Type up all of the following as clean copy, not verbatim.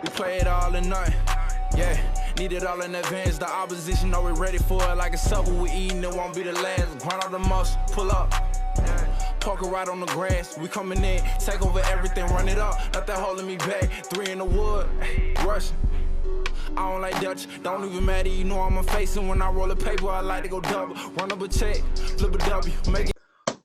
We play it all or nothing. Yeah, need it all in advance. The opposition know we're ready for it. Like a supper we eating, it won't be the last. Grind out the muscle, pull up. Parker right on the grass. We coming in, take over everything, run it up. Nothing holding me back. 3 in the wood, rushing. I don't like Dutch, don't even matter. You know I'm facing when I roll a paper. I like to go double, run up a check, flip a W, make it.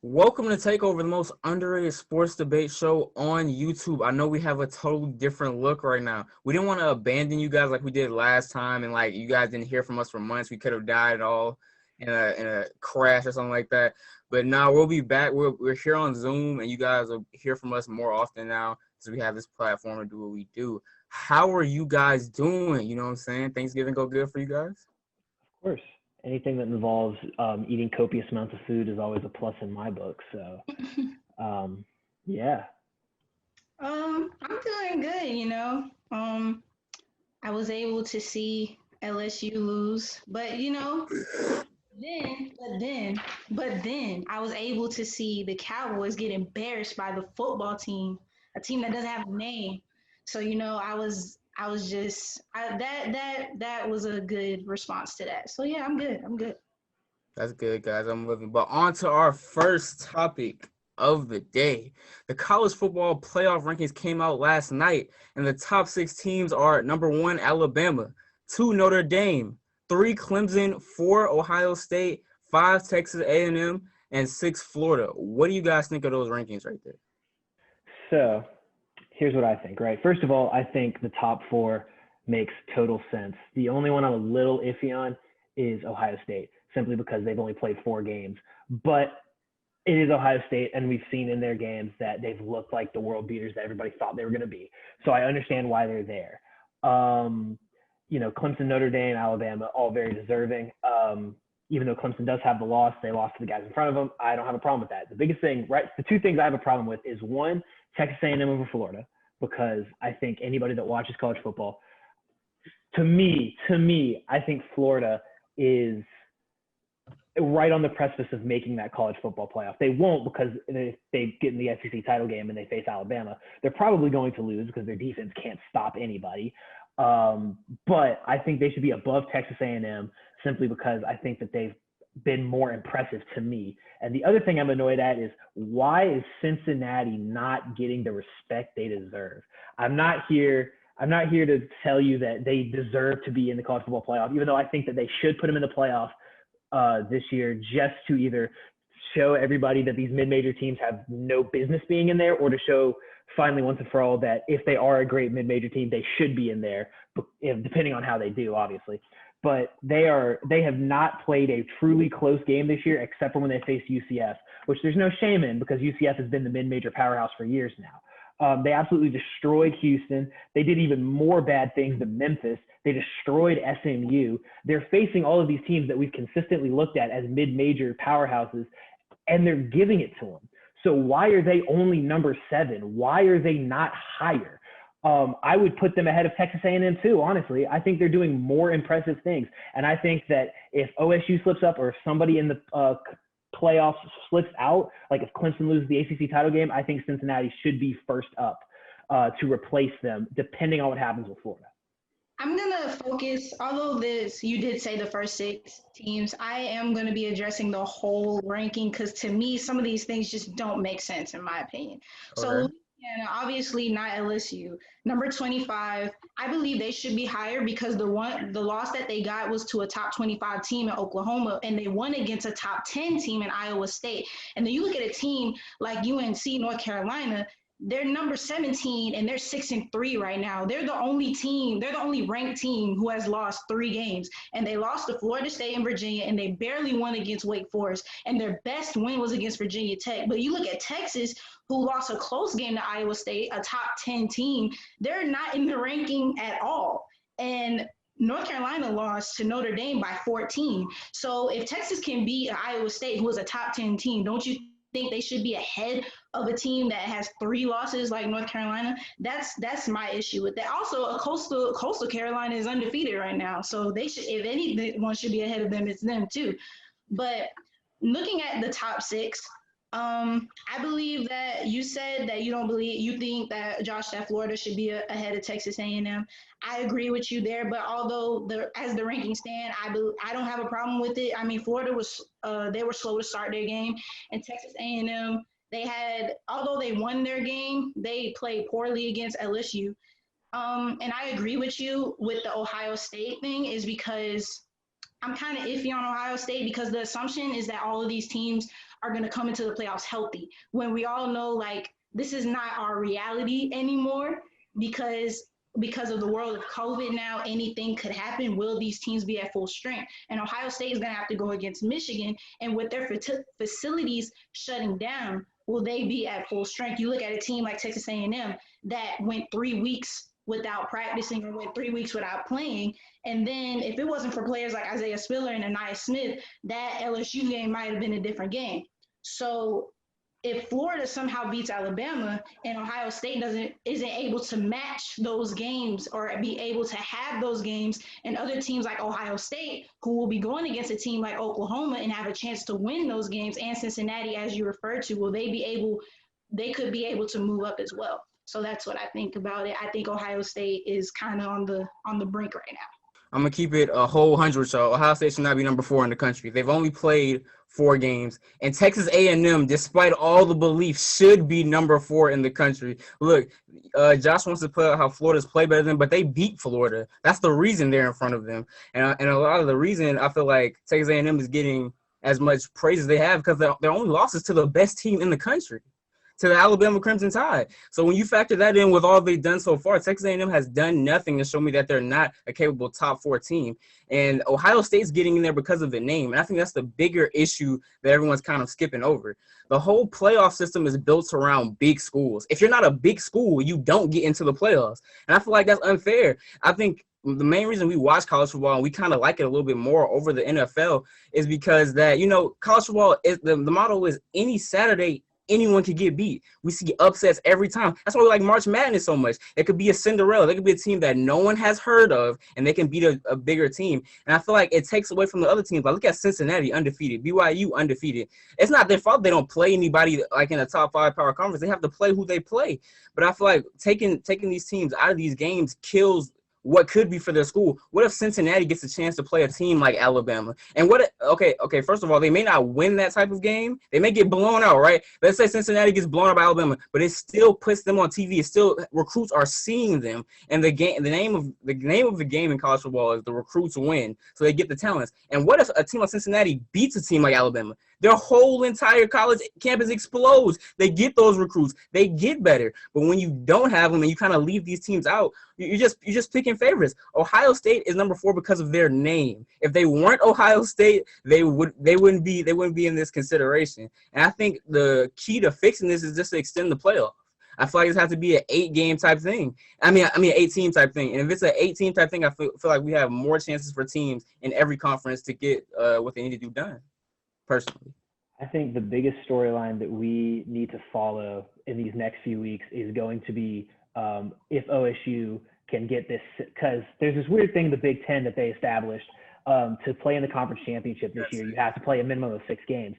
Welcome to Takeover, the most underrated sports debate show on YouTube. I know we have a totally different look right now. We didn't want to abandon you guys like we did last time, and like you guys didn't hear from us for months. We could have died all in a crash or something like that. But now we'll be back. We're here on Zoom, and you guys will hear from us more often now because we have this platform to do what we do. How are you guys doing? You know what I'm saying? Thanksgiving go good for you guys? Of course. Anything that involves eating copious amounts of food is always a plus in my book. So, yeah. I'm doing good, you know. I was able to see LSU lose, but you know, then I was able to see the Cowboys get embarrassed by the football team, a team that doesn't have a name. So, you know, that was a good response to that. So yeah, I'm good. That's good, guys. I'm living. But on to our first topic of the day. The college football playoff rankings came out last night, and the top 6 teams are number 1, Alabama, 2, Notre Dame, 3, Clemson, 4, Ohio State, 5, Texas A&M, and 6, Florida. What do you guys think of those rankings right there? So here's what I think, right? First of all, I think the top 4 makes total sense. The only one I'm a little iffy on is Ohio State, simply because they've only played 4 games. But it is Ohio State, and we've seen in their games that they've looked like the world beaters that everybody thought they were going to be. So I understand why they're there. You know, Clemson, Notre Dame, Alabama, all very deserving. Even though Clemson does have the loss, they lost to the guys in front of them. I don't have a problem with that. The biggest thing, right? The 2 things I have a problem with is 1, Texas A&M over Florida, because I think anybody that watches college football, to me, I think Florida is right on the precipice of making that college football playoff. They won't, because if they get in the SEC title game and they face Alabama, they're probably going to lose because their defense can't stop anybody. But I think they should be above Texas A&M simply because I think that they've been more impressive to me. And the other thing I'm annoyed at is, why is Cincinnati not getting the respect they deserve? I'm not here to tell you that they deserve to be in the college football playoff, even though I think that they should put them in the playoff this year, just to either show everybody that these mid-major teams have no business being in there, or to show finally once and for all that if they are a great mid-major team, they should be in there, depending on how they do, obviously. But they have not played a truly close game this year, except for when they faced UCF, which there's no shame in, because UCF has been the mid-major powerhouse for years now. They absolutely destroyed Houston. They did even more bad things than Memphis. They destroyed SMU. They're facing all of these teams that we've consistently looked at as mid-major powerhouses, and they're giving it to them. So why are they only number 7? Why are they not higher? I would put them ahead of Texas A&M too, honestly. I think they're doing more impressive things. And I think that if OSU slips up, or if somebody in the playoffs slips out, like if Clemson loses the ACC title game, I think Cincinnati should be first up to replace them, depending on what happens with Florida. I'm going to focus, although you did say the first 6 teams, I am going to be addressing the whole ranking, because to me, some of these things just don't make sense, in my opinion. Okay. So, yeah, obviously not LSU. Number 25, I believe they should be higher, because the loss that they got was to a top 25 team in Oklahoma, and they won against a top 10 team in Iowa State. And then you look at a team like UNC, North Carolina, they're number 17 and they're 6-3 right now. They're the only ranked team who has lost 3 games, and they lost to Florida State and Virginia, and they barely won against Wake Forest, and their best win was against Virginia Tech. But you look at Texas, who lost a close game to Iowa State, a top 10 team. They're not in the ranking at all. And North Carolina lost to Notre Dame by 14. So if Texas can beat Iowa State, who is a top 10 team, don't you think they should be ahead of a team that has 3 losses like North Carolina? That's my issue with that. Also, a Coastal Carolina is undefeated right now, so they should, if anyone should be ahead of them, it's them too. But looking at the top 6, I believe that you said that you think that that Florida should be ahead of Texas A&M. I agree with you there, but although as the rankings stand, I don't have a problem with it. I mean, Florida was they were slow to start their game, and Texas A&M although they won their game, they played poorly against LSU. And I agree with you with the Ohio State thing is because I'm kind of iffy on Ohio State because the assumption is that all of these teams are going to come into the playoffs healthy when we all know like this is not our reality anymore because of the world of COVID now, anything could happen. Will these teams be at full strength? And Ohio State is going to have to go against Michigan. And with their facilities shutting down, will they be at full strength? You look at a team like Texas A&M that went 3 weeks without practicing or went 3 weeks without playing. And then if it wasn't for players like Isaiah Spiller and Anaya Smith, that LSU game might have been a different game. So if Florida somehow beats Alabama and Ohio State isn't able to match those games or be able to have those games, and other teams like Ohio State who will be going against a team like Oklahoma and have a chance to win those games, and Cincinnati, as you referred to, they could be able to move up as well. So that's what I think about it. I think Ohio State is kind of on the brink right now. I'm going to keep it a whole 100. So Ohio State should not be number 4 in the country. They've only played 4 games. And Texas A&M, despite all the beliefs, should be number 4 in the country. Look, Josh wants to put out how Florida's play better than, but they beat Florida. That's the reason they're in front of them. And a lot of the reason I feel like Texas A&M is getting as much praise as they have because their only losses to the best team in the country, to the Alabama Crimson Tide. So when you factor that in with all they've done so far, Texas A&M has done nothing to show me that they're not a capable top 4 team. And Ohio State's getting in there because of the name. And I think that's the bigger issue that everyone's kind of skipping over. The whole playoff system is built around big schools. If you're not a big school, you don't get into the playoffs. And I feel like that's unfair. I think the main reason we watch college football and we kind of like it a little bit more over the NFL is because that, college football, is the model is any Saturday, anyone could get beat. We see upsets every time. That's why we like March Madness so much. It could be a Cinderella. There could be a team that no one has heard of, and they can beat a bigger team. And I feel like it takes away from the other teams. Like, look at Cincinnati, undefeated. BYU, undefeated. It's not their fault they don't play anybody like in a top 5 power conference. They have to play who they play. But I feel like taking these teams out of these games kills what could be for their school. What if Cincinnati gets a chance to play a team like Alabama? And okay, first of all, they may not win that type of game. They may get blown out, right? Let's say Cincinnati gets blown out by Alabama, but it still puts them on TV. It still, recruits are seeing them. And the name of the game in college football is the recruits win. So they get the talents. And what if a team like Cincinnati beats a team like Alabama? Their whole entire college campus explodes. They get those recruits. They get better. But when you don't have them and you kind of leave these teams out, you're just picking favorites. Ohio State is number 4 because of their name. If they weren't Ohio State, they wouldn't be in this consideration. And I think the key to fixing this is just to extend the playoff. I feel like this has to be an 8-game type thing. I mean, 8-team type thing. And if it's an 8-team type thing, I feel like we have more chances for teams in every conference to get what they need to do done. Personally, I think the biggest storyline that we need to follow in these next few weeks is going to be if OSU can get this, because there's this weird thing in the Big Ten that they established to play in the conference championship this year. You have to play a minimum of 6 games.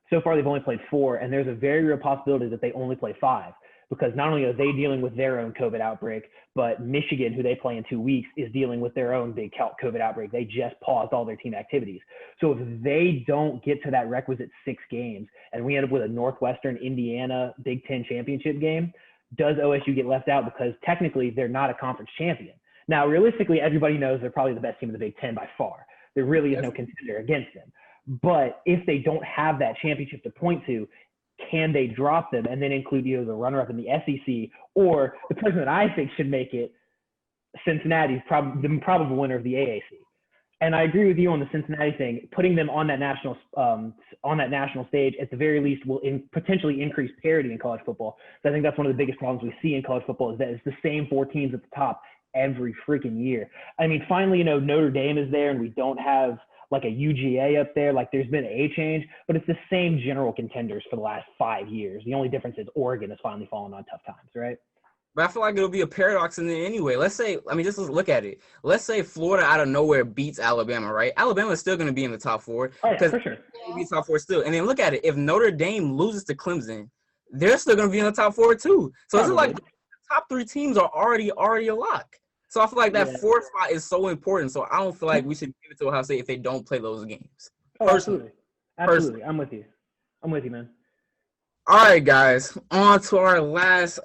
So far, they've only played 4, and there's a very real possibility that they only play 5. Because not only are they dealing with their own COVID outbreak, but Michigan, who they play in 2 weeks, is dealing with their own big COVID outbreak. They just paused all their team activities. So if they don't get to that requisite 6 games and we end up with a Northwestern Indiana Big Ten championship game, does OSU get left out? Because technically they're not a conference champion. Now, realistically, everybody knows they're probably the best team in the Big Ten by far. There really is no contender against them. But if they don't have that championship to point to, can they drop them and then include either the runner-up in the SEC or the person that I think should make it, Cincinnati's the probable winner of the AAC. And I agree with you on the Cincinnati thing. Putting them on that national stage at the very least will potentially increase parity in college football. So I think that's one of the biggest problems we see in college football is that it's the same 4 teams at the top every freaking year. I mean, finally, Notre Dame is there and we don't have like a UGA up there. Like there's been a change, but it's the same general contenders for the last 5 years. The only difference is Oregon has finally fallen on tough times, right? But I feel like it'll be a paradox in there anyway. Let's say, I mean, just look at it. Let's say Florida out of nowhere beats Alabama, right? Alabama's still going to be in the top 4. Oh, yeah, for sure. They'll be top 4 still. And then look at it. If Notre Dame loses to Clemson, they're still going to be in the top 4 too. So it's like the top 3 teams are already a lock. So I feel like that 4th spot is so important. So I don't feel like we should give it to Ohio State if they don't play those games. Oh, absolutely. Absolutely. I'm with you, man. All right, guys, on to our last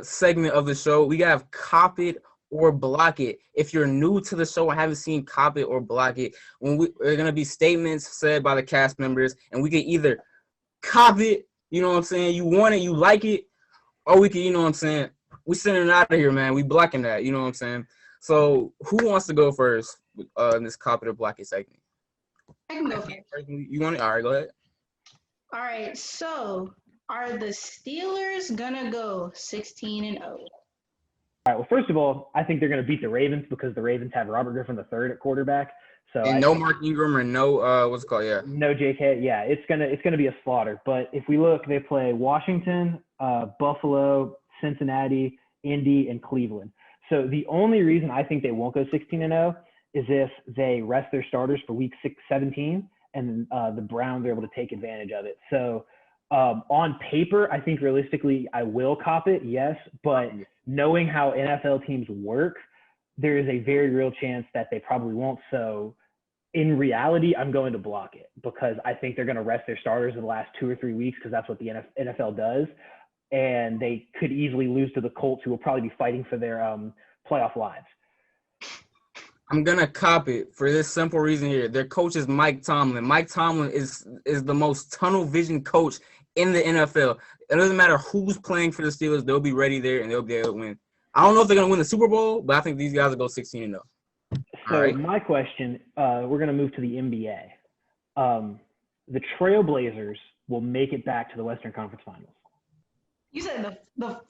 segment of the show. We have Cop It or Block It. If you're new to the show and haven't seen Cop It or Block It, we're going to be statements said by the cast members, and we can either cop it, you know what I'm saying, you want it, you like it, or we can, you know what I'm saying, we sending it out of here, man. We blocking that, you know what I'm saying? So who wants to go first in this Cop It or Block It segment? I can go first. You want it? All right, go ahead. All right, so are the Steelers gonna go 16-0? All right. Well, first of all, I think they're going to beat the Ravens because the Ravens have Robert Griffin III at quarterback. So and no Mark Ingram or no what's it called? Yeah. No JK. Yeah, it's gonna be a slaughter. But if we look, they play Washington, Buffalo, Cincinnati, Indy, and Cleveland. So the only reason I think they won't go 16-0 is if they rest their starters for week 17, and the Browns are able to take advantage of it. So on paper, I think realistically I will cop it, yes. But knowing how NFL teams work, there is a very real chance that they probably won't. So in reality, I'm going to block it because I think they're going to rest their starters in the last 2 or 3 weeks because that's what the NFL does. And they could easily lose to the Colts, who will probably be fighting for their playoff lives. I'm going to cop it for this simple reason here. Their coach is Mike Tomlin. Mike Tomlin is the most tunnel vision coach in the NFL. It doesn't matter who's playing for the Steelers. They'll be ready there, and they'll be able to win. I don't know if they're going to win the Super Bowl, but I think these guys will go 16-0. So right. My question, we're going to move to the NBA. The Trailblazers will make it back to the Western Conference Finals. You said the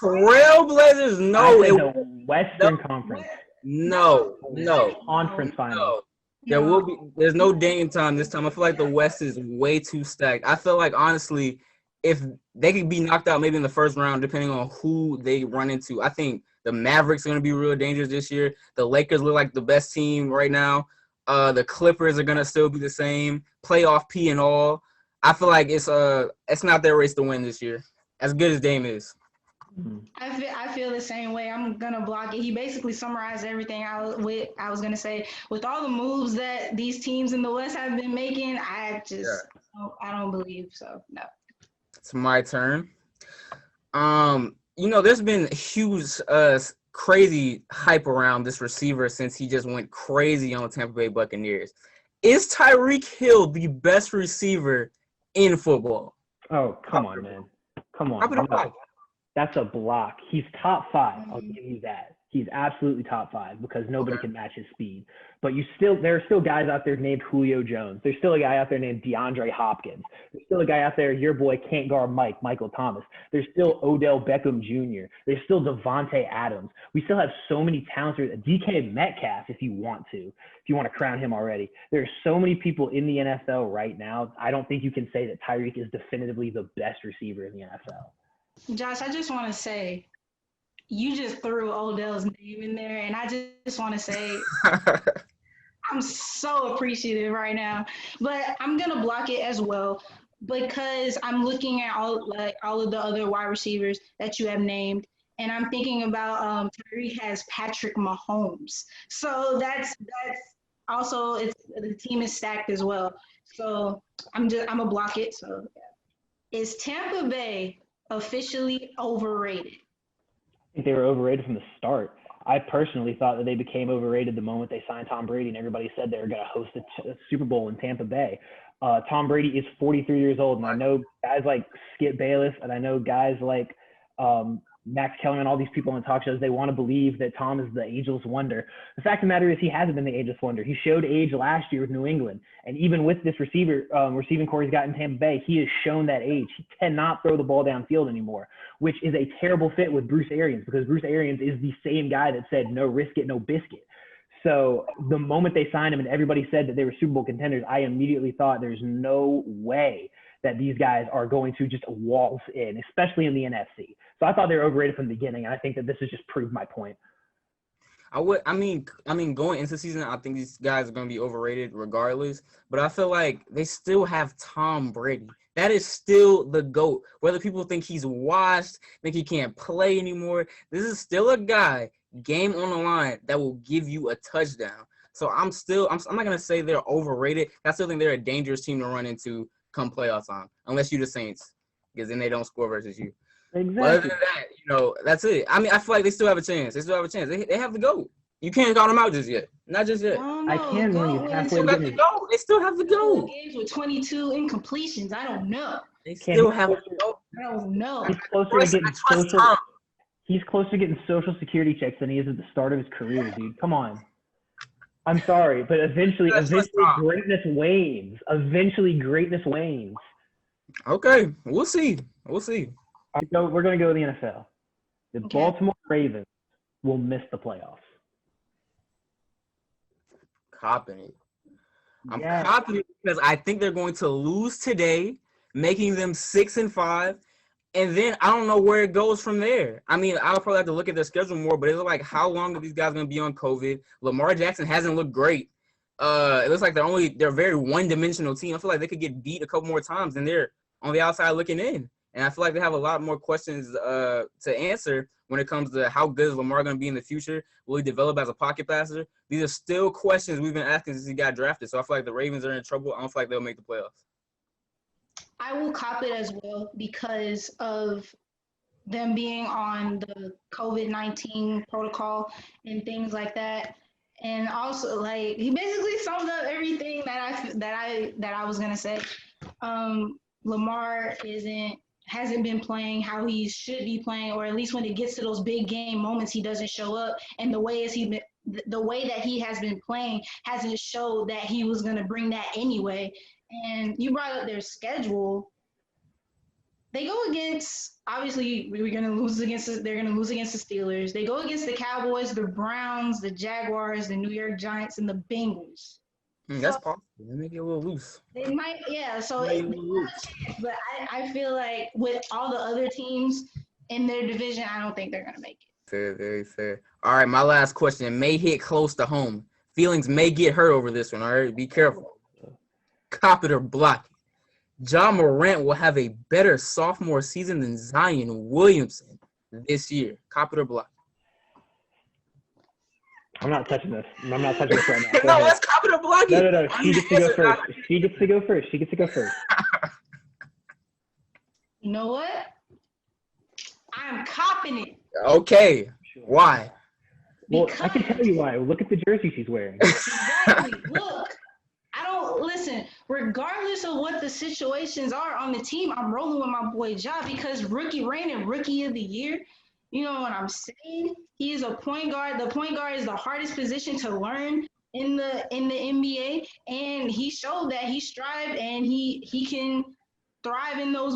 Trailblazers? No. The Western Conference. No. Conference Finals. There's no Dame time this time. I feel like the West is way too stacked. I feel like, honestly, if they could be knocked out maybe in the first round, depending on who they run into. I think the Mavericks are going to be real dangerous this year. The Lakers look like the best team right now. The Clippers are going to still be the same. Playoff P and all. I feel like it's not their race to win this year, as good as Dame is. I feel the same way. I'm gonna block it. He basically summarized everything I was gonna say. With all the moves that these teams in the West have been making, I don't believe so. No. It's my turn. There's been huge, crazy hype around this receiver since he just went crazy on the Tampa Bay Buccaneers. Is Tyreek Hill the best receiver in football? Oh, come on, man. Come on. That's a block. He's top 5. I'll give you that. He's absolutely top 5 because nobody can match his speed. But there are still guys out there named Julio Jones. There's still a guy out there named DeAndre Hopkins. There's still a guy out there, your boy can't guard Michael Thomas. There's still Odell Beckham Jr. There's still Devontae Adams. We still have so many talents. DK Metcalf, if you want to crown him already. There are so many people in the NFL right now. I don't think you can say that Tyreek is definitively the best receiver in the NFL. Josh, I just want to say, you just threw Odell's name in there, and I just want to say I'm so appreciative right now. But I'm going to block it as well because I'm looking at all of the other wide receivers that you have named, and I'm thinking about Tyreek has Patrick Mahomes. So that's also the team is stacked as well. So I'm going to block it. So yeah. Is Tampa Bay officially overrated? I think they were overrated from the start. I personally thought that they became overrated the moment they signed Tom Brady, and everybody said they were going to host a Super Bowl in Tampa Bay. Tom Brady is 43 years old, and I know guys like Skip Bayless, and I know guys like Max Kellerman, all these people on talk shows, they want to believe that Tom is the ageless wonder. The fact of the matter is he hasn't been the ageless wonder. He showed age last year with New England. And even with this receiving core he's got in Tampa Bay, he has shown that age. He cannot throw the ball downfield anymore, which is a terrible fit with Bruce Arians because Bruce Arians is the same guy that said no risk it, no biscuit. So the moment they signed him and everybody said that they were Super Bowl contenders, I immediately thought there's no way that these guys are going to just waltz in, especially in the NFC. So I thought they were overrated from the beginning, and I think that this has just proved my point. I mean, going into the season, I think these guys are going to be overrated regardless. But I feel like they still have Tom Brady. That is still the GOAT. Whether people think he's washed, think he can't play anymore, this is still a guy, game on the line, that will give you a touchdown. So I'm not going to say they're overrated. I still think they're a dangerous team to run into come playoff time, unless you're the Saints, because then they don't score versus you. Exactly. But other than that, that's it. I mean, I feel like they still have a chance. They have the GOAT. You can't count them out just yet. Not just yet. I can when he's halfway to the GOAT. They still have the GOAT. Games with 22 incompletions. I don't know. They still have the GOAT. I don't know. He's closer to getting social security checks than he is at the start of his career, dude. Come on. I'm sorry, but eventually greatness wanes. Okay, we'll see. So we're going to go to the NFL. The Baltimore Ravens will miss the playoffs. Copping it. I'm copping it because I think they're going to lose today, making them 6-5. And then I don't know where it goes from there. I mean, I'll probably have to look at their schedule more, but it looks like how long are these guys going to be on COVID? Lamar Jackson hasn't looked great. It looks like they're a very one-dimensional team. I feel like they could get beat a couple more times, and they're on the outside looking in. And I feel like they have a lot more questions to answer when it comes to how good is Lamar going to be in the future. Will he develop as a pocket passer? These are still questions we've been asking since he got drafted. So I feel like the Ravens are in trouble. I don't feel like they'll make the playoffs. I will cop it as well because of them being on the COVID-19 protocol and things like that. And also, like, he basically summed up everything that I was gonna say. Lamar hasn't been playing how he should be playing, or at least when it gets to those big game moments, he doesn't show up. And the way that he has been playing hasn't showed that he was gonna bring that anyway. And you brought up their schedule. They go against, obviously, they're going to lose against the Steelers. They go against the Cowboys, the Browns, the Jaguars, the New York Giants, and the Bengals. That's possible. They may get a little loose. They might, yeah. So, but I feel like with all the other teams in their division, I don't think they're going to make it. Fair, very fair. All right, my last question. It may hit close to home. Feelings may get hurt over this one, all right? Be careful. Cop it or block it. Ja Morant will have a better sophomore season than Zion Williamson this year. Cop it or block it. I'm not touching this. I'm not touching this right now. No, let's cop it or block it. No. She gets to go first. You know what? I'm copping it. Okay. Why? Well, I can tell you why. Look at the jersey she's wearing. Exactly. Look. Listen, regardless of what the situations are on the team, I'm rolling with my boy Ja because rookie of the year, you know what I'm saying? He is a point guard. The point guard is the hardest position to learn in the NBA, and he showed that he strived and he can thrive in those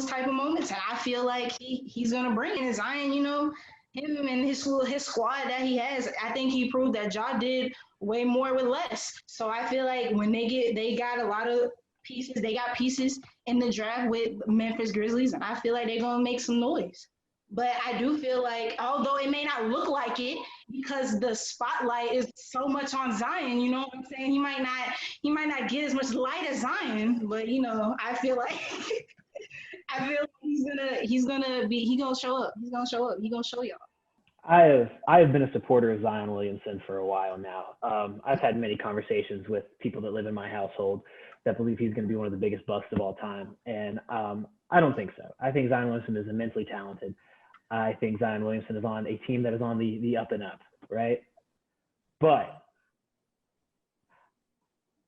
type of moments. And I feel like he's gonna bring in Zion, you know, him and his squad that he has. I think he proved that Ja did way more with less. So I feel like when they got a lot of pieces, they got pieces in the draft with Memphis Grizzlies, and I feel like they're gonna make some noise. But I do feel like, although it may not look like it because the spotlight is so much on Zion, you know what I'm saying? He might not get as much light as Zion, but you know, I feel like he's gonna show up. He's gonna show y'all. I have been a supporter of Zion Williamson for a while now. I've had many conversations with people that live in my household that believe he's going to be one of the biggest busts of all time. And I don't think so. I think Zion Williamson is immensely talented. I think Zion Williamson is on a team that is on the up and up, right? But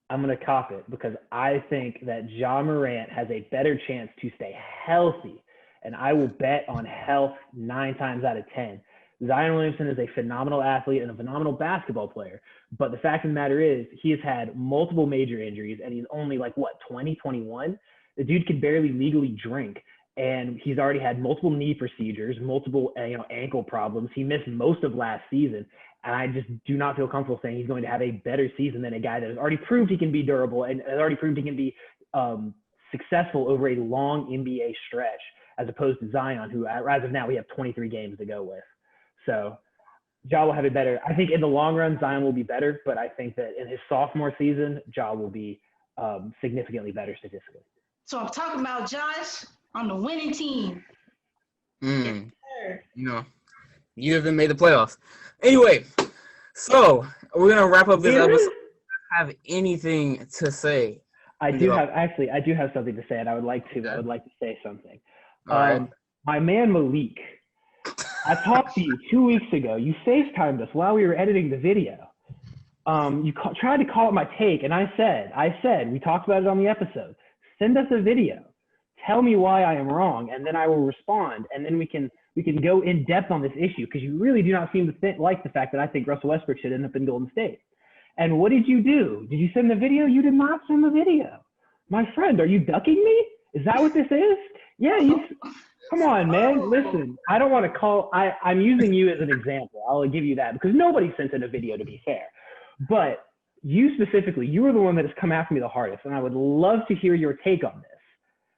I'm going to cop it because I think that Ja Morant has a better chance to stay healthy. And I will bet on health 9 times out of 10. Zion Williamson is a phenomenal athlete and a phenomenal basketball player. But the fact of the matter is he has had multiple major injuries and he's only 20, 21. The dude can barely legally drink. And he's already had multiple knee procedures, multiple ankle problems. He missed most of last season. And I just do not feel comfortable saying he's going to have a better season than a guy that has already proved he can be durable and has already proved he can be successful over a long NBA stretch. as opposed to Zion, who as of now we have 23 games to go with. So Ja will have it better. I think in the long run, Zion will be better, but I think that in his sophomore season, Ja will be significantly better statistically. So I'm talking about Josh on the winning team. No, neither of them made the playoffs. Anyway, so we're gonna wrap up this episode. Have anything to say? I do have something to say, and I would like to say something. All right. My man Malik, I talked to you 2 weeks ago. You FaceTimed us while we were editing the video. You tried to call it my take, and I said, we talked about it on the episode. Send us a video. Tell me why I am wrong, and then I will respond, and then we can go in depth on this issue, because you really do not seem to like the fact that I think Russell Westbrook should end up in Golden State. And what did you do? Did you send the video? You did not send the video. My friend, are you ducking me? Is that what this is? Yeah, come on, man. Listen, I don't want to call – I'm using you as an example. I'll give you that, because nobody sent in a video, to be fair. But you specifically, you were the one that has come after me the hardest, and I would love to hear your take on this.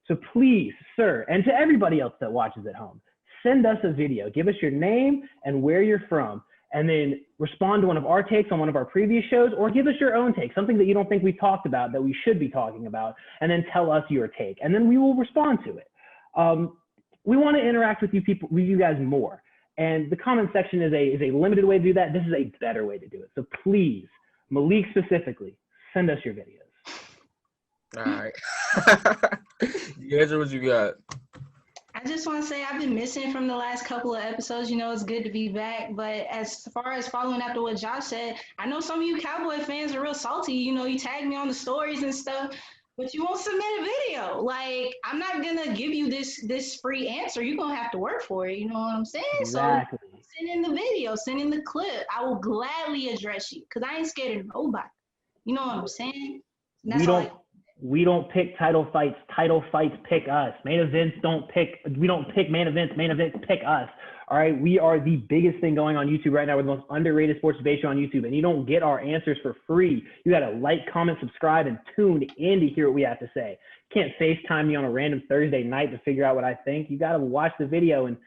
So please, sir, and to everybody else that watches at home, send us a video. Give us your name and where you're from, and then respond to one of our takes on one of our previous shows, or give us your own take, something that you don't think we've talked about that we should be talking about, and then tell us your take, and then we will respond to it. We want to interact with you guys more, and the comment section is a limited way to do that. This is a better way to do it. So please, Malik specifically, send us your videos. All right. You answer what you got. I just want to say I've been missing from the last couple of episodes. It's good to be back. But as far as following after what Josh said, I know some of you Cowboy fans are real salty. You tag me on the stories and stuff, but you won't submit a video. Like, I'm not going to give you this free answer. You're going to have to work for it. You know what I'm saying? Exactly. So send in the video, send in the clip. I will gladly address you, because I ain't scared of nobody. You know what I'm saying? We don't pick title fights. Title fights pick us. Main events we don't pick main events. Main events pick us. All right. We are the biggest thing going on YouTube right now. We're the most underrated sports debate show on YouTube. And you don't get our answers for free. You got to like, comment, subscribe, and tune in to hear what we have to say. You can't FaceTime me on a random Thursday night to figure out what I think. You got to watch the video and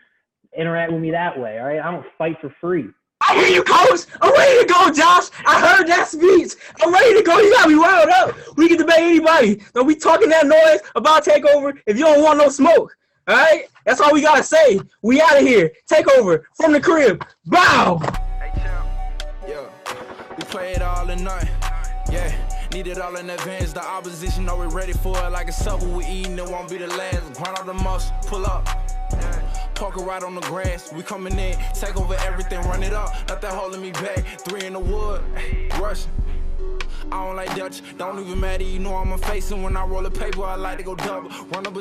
interact with me that way. All right. I don't fight for free. I hear you, coach. I'm ready to go, Josh. I heard that speech. I'm ready to go. You got me wound up. We can debate anybody. Don't be talking that noise about Takeover if you don't want no smoke. All right? That's all we got to say. We out of here. Takeover from the crib. Bow. Hey, champ. Yeah. We play it all in night. Yeah. Need it all in advance. The opposition know we're ready for it. Like a supper we eating. It won't be the last. Grind all the muscle. Pull up. Parker right on the grass, we coming in, take over everything, run it up, not that holding me back, 3 in the wood, rushing. I don't like Dutch, don't even matter, you know I'm a facing, when I roll a paper, I like to go double, run up a